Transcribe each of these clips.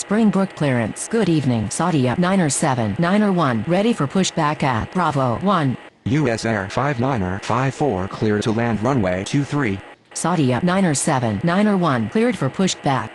Springbrook clearance. Good evening. Saudia 9er 7, 9er 1. Ready for pushback at Bravo 1. US Air 59er 54 cleared to land runway 23. Saudia 9er 7, 9er 1. Cleared for pushback.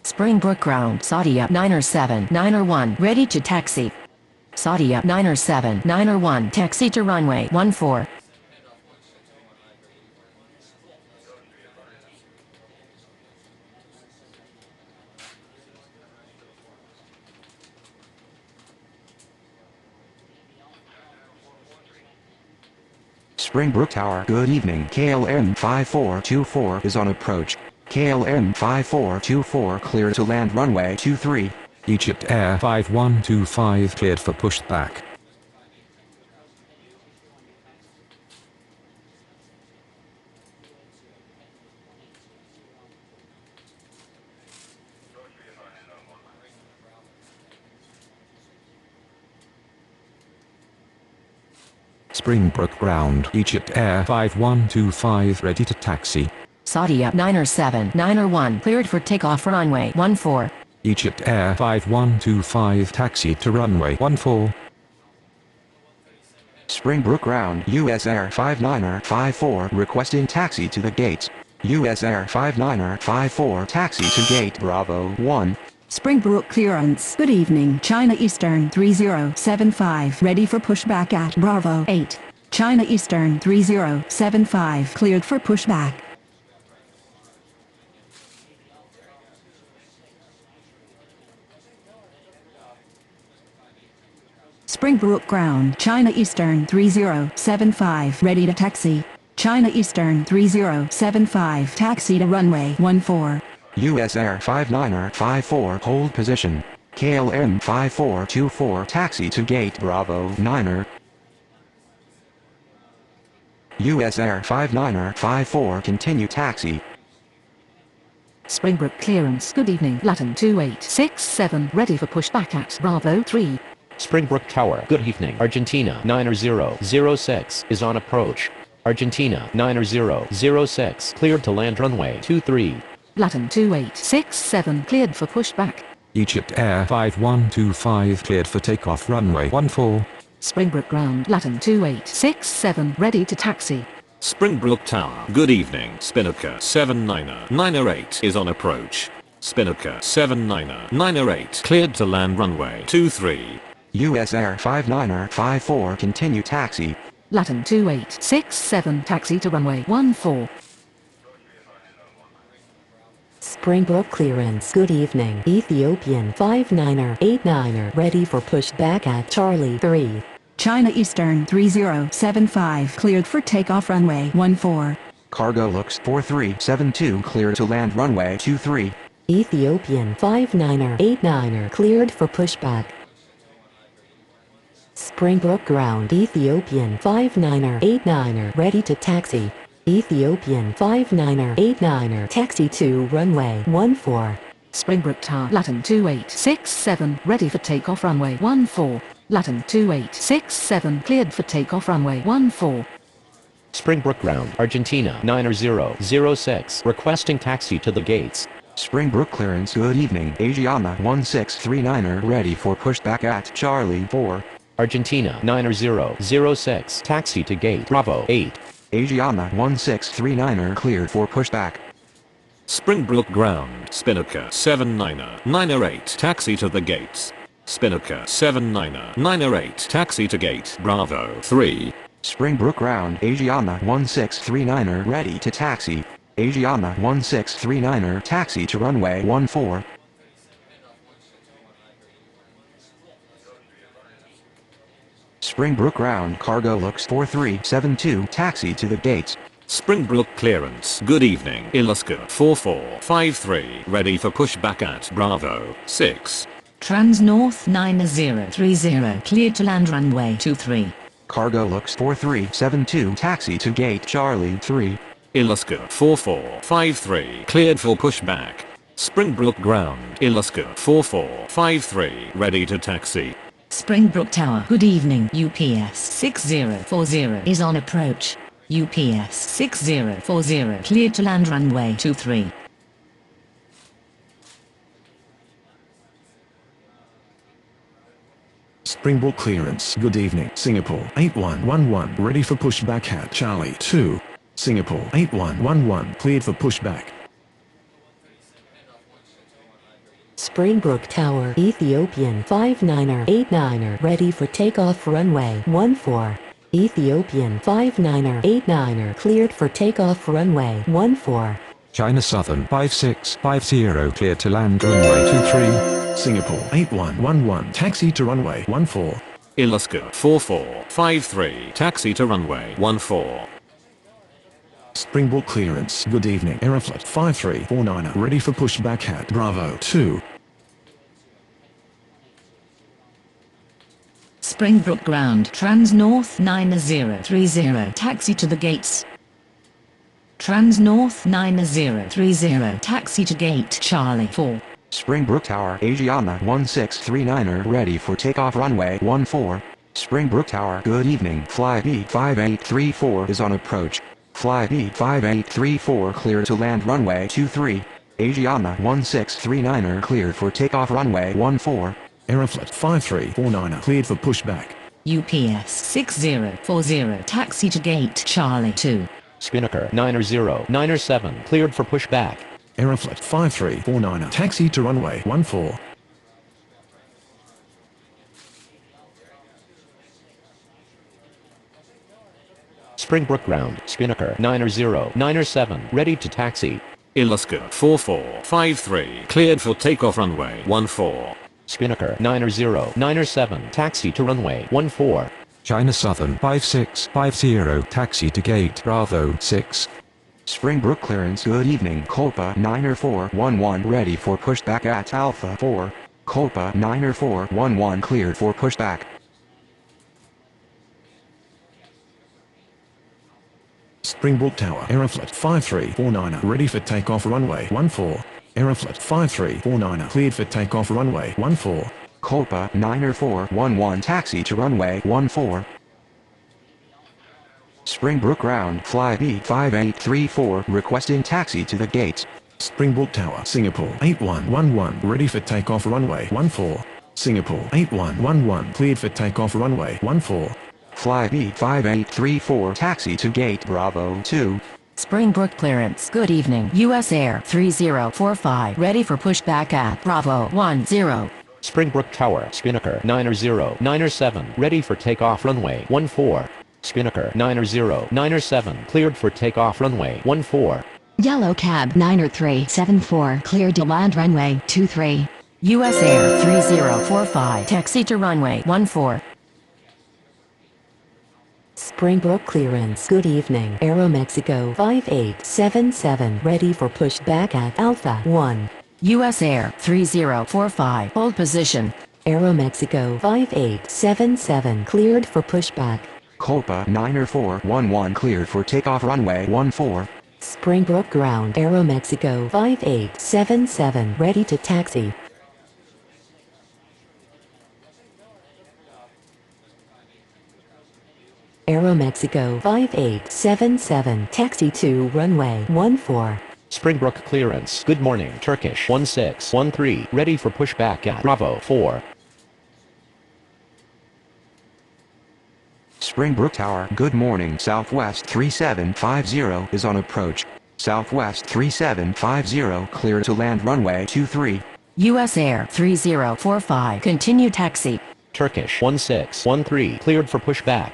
Springbrook ground. Saudia 9er 7, 9er 1. Ready to taxi. Saudia 9er 7, 9er 1. Taxi to runway 14. Springbrook Tower. Good evening. KLM 5424 is on approach. KLM 5424 cleared to land runway 23. Egypt Air 5125 cleared for pushback. Springbrook ground. Egypt Air 5125 ready to taxi. Saudia 9er 7, 9er 1. Cleared for takeoff runway 14. Egypt Air 5125 taxi to runway 14. Springbrook ground. US Air 59er 54 requesting taxi to the gates. US Air 59er 54 taxi to gate Bravo 1. Springbrook clearance. Good evening. China Eastern 3075 ready for pushback at Bravo 8. China Eastern 3075 cleared for pushback. Springbrook ground. China Eastern 3075 ready to taxi. China Eastern 3075 taxi to runway 14. US Air 59er 54 hold position. KLM 5424 taxi to gate Bravo 9er. US Air 59er 54 continue taxi. Springbrook clearance. Good evening. Latin 2867 ready for pushback at Bravo 3. Springbrook Tower. Good evening. Argentina 9er is on approach. Argentina 9er cleared to land runway 23. Latin 2867 cleared for pushback. Egypt Air 5125 cleared for takeoff runway 14. Springbrook ground. Latin 2867 ready to taxi. Springbrook Tower. Good evening. Spinnaker 79er is on approach. Spinnaker 79er cleared to land runway 23. US Air 59er 54 continue taxi. Latin 2867 taxi to runway 14. Springbrook clearance. Good evening. Ethiopian 59er 89er ready for pushback at Charlie 3. China Eastern 3075 cleared for takeoff runway 14. Cargo looks 4372 cleared to land runway 23. Ethiopian 59er 89er cleared for pushback. Springbrook ground. Ethiopian 59er 89er ready to taxi. Ethiopian 59er 89er taxi to runway 14. Springbrook Tower. Latin 2867 ready for takeoff runway 14. Latin 2867 cleared for takeoff runway 14. Springbrook ground. Argentina 9er 06 requesting taxi to the gates. Springbrook clearance. Good evening. Asiana 1639er ready for pushback at Charlie 4. Argentina 9er 06 taxi to gate Bravo 8. Asiana 1639er cleared for pushback. Springbrook ground. Spinnaker 79er taxi to the gates. Spinnaker 79er taxi to gate Bravo 3. Springbrook ground. Asiana 1639er ready to taxi. Asiana 1639er taxi to runway 14. Springbrook ground. Cargo looks 4372 taxi to the gates. Springbrook clearance. Good evening. Iluska 4453 ready for pushback at Bravo 6. Trans North 9030 cleared to land runway 23. Cargo looks 4372 taxi to gate Charlie 3. Iluska 4453 cleared for pushback. Springbrook ground. Iluska 4453 ready to taxi. Springbrook Tower. Good evening. UPS 6040 is on approach. UPS 6040 cleared to land runway 23. Springbok clearance. Good evening. Singapore 8111 ready for pushback at Charlie 2. Singapore 8111 cleared for pushback. Springbrook Tower, Ethiopian 59er 89er ready for takeoff runway 14. Ethiopian 59er 89er cleared for takeoff runway 14. China Southern 5650 cleared to land runway 23. Singapore 8111 taxi to runway 14. Alaska 4453 taxi to runway 14. Springbok clearance. Good evening. Aeroflot 5349 ready for pushback at Bravo 2. Springbrook ground. Trans North 9030 taxi to the gates. Trans North 9030 taxi to gate Charlie 4. Springbrook Tower, Asiana 1639er ready for takeoff runway 14. Springbrook Tower, good evening. Fly B5834 is on approach. Fly B5834 cleared to land runway 23. Asiana 1639er cleared for takeoff runway 14. Aeroflot 5349 cleared for pushback. UPS 6040 taxi to gate Charlie 2. Spinnaker 907 cleared for pushback. Aeroflot 5349 taxi to runway 14. Springbrook ground. Spinnaker 907 ready to taxi. Alaska 4453 cleared for takeoff runway 14. Spinnaker 907 taxi to runway 14. China Southern 5650 taxi to gate Bravo 6. Springbrook clearance. Good evening. Copa 90411 ready for pushback at Alpha 4. Copa 90411 cleared for pushback. Springbrook Tower. Aeroflot 5349 ready for takeoff runway 14. Aeroflot 5349 cleared for takeoff runway 14. Copa 90411 taxi to runway 14. Springbrook ground. Fly B5834 requesting taxi to the gates. Springbrook Tower. Singapore 8111 ready for takeoff runway 14. Singapore 8111 cleared for takeoff runway 14. Fly B5834 taxi to gate Bravo 2. Springbrook clearance. Good evening. US Air 3045 ready for pushback at Bravo 10. Springbrook Tower. Spinnaker 907 ready for takeoff runway 14. Spinnaker 907 cleared for takeoff runway 14. Yellow Cab 90374 cleared to land runway 23. US Air 3045 taxi to runway 14. Springbrook clearance. Good evening. Aeromexico 5877 ready for pushback at Alpha 1. US Air 3045 hold position. Aeromexico 5877 cleared for pushback. Copa 90411 cleared for takeoff runway 14. Springbrook ground. Aeromexico 5877 ready to taxi. Aeromexico 5877 taxi to runway 14. Springbrook clearance. Good morning. Turkish 1613 ready for pushback at Bravo 4. Springbrook Tower. Good morning. Southwest 3750 is on approach. Southwest 3750 clear to land runway 23. US Air 3045 continue taxi. Turkish 1613 cleared for pushback.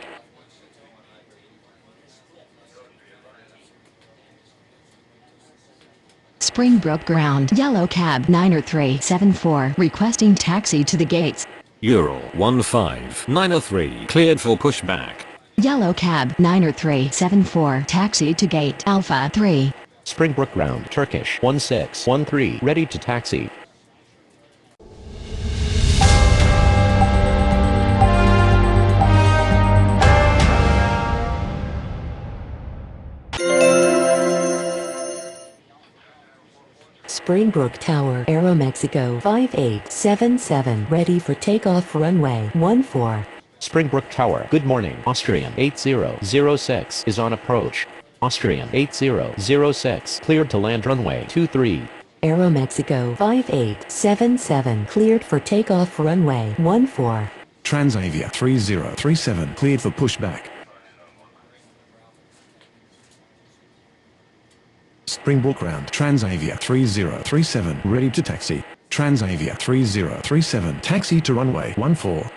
Springbrook ground. Yellow Cab 90374 requesting taxi to the gates. Ural 15903 cleared for pushback. Yellow Cab 90374 taxi to gate Alpha 3. Springbrook ground. Turkish 1613 ready to taxi. Springbrook Tower. Aeromexico 5877 ready for takeoff runway 14. Springbrook Tower. Good morning. Austrian 8006 is on approach. Austrian 8006 cleared to land runway 23. Aeromexico 5877 cleared for takeoff runway 14. Transavia 3037 cleared for pushback. Springbrook ground. Transavia 3037 ready to taxi. Transavia 3037 taxi to runway 14.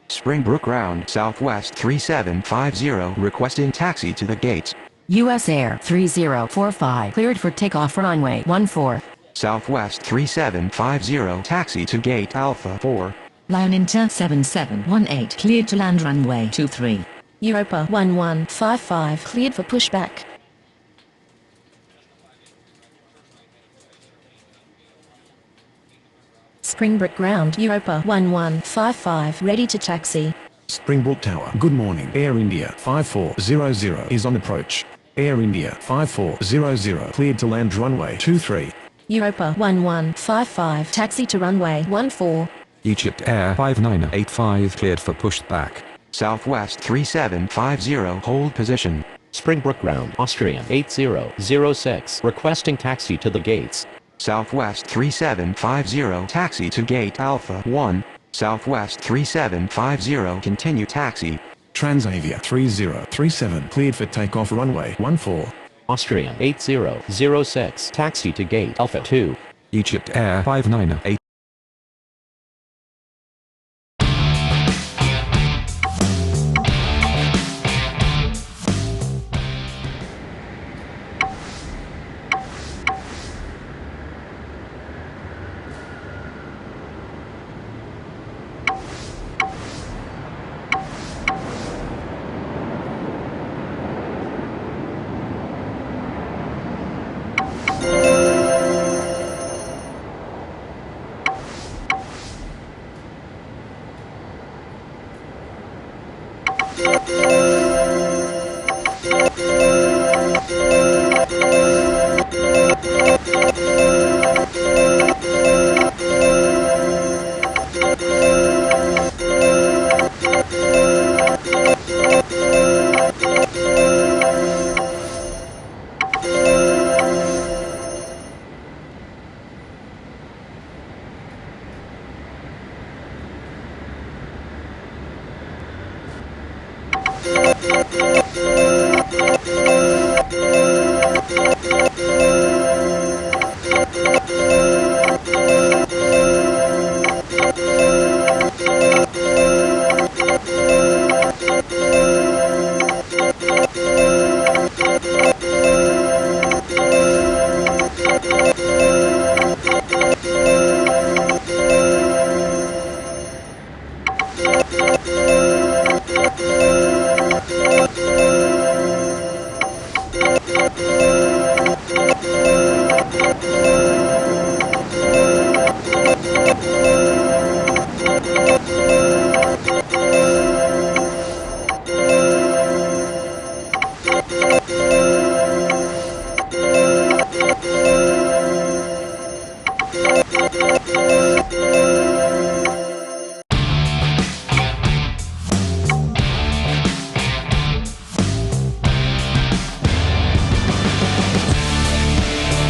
Springbrook ground, Southwest 3750 requesting taxi to the gates. US Air 3045 cleared for takeoff runway 14. Southwest 3750 taxi to gate Alpha 4. Lion Inter 7718 cleared to land runway 23. Europa 1155 cleared for pushback. Springbrook ground, Europa 1155 ready to taxi. Springbrook Tower. Good morning. Air India 5400 is on approach. Air India 5400 cleared to land runway 23. Europa 1155 taxi to runway 14. Egypt Air 5985 cleared for pushback. Southwest 3750 hold position. Springbrook ground, Austrian 8006 requesting taxi to the gates. Southwest 3750 taxi to gate Alpha 1. Southwest 3750 continue taxi. Transavia 3037 cleared for takeoff runway 14. Austrian 8006 taxi to gate Alpha 2. Egypt Air 598.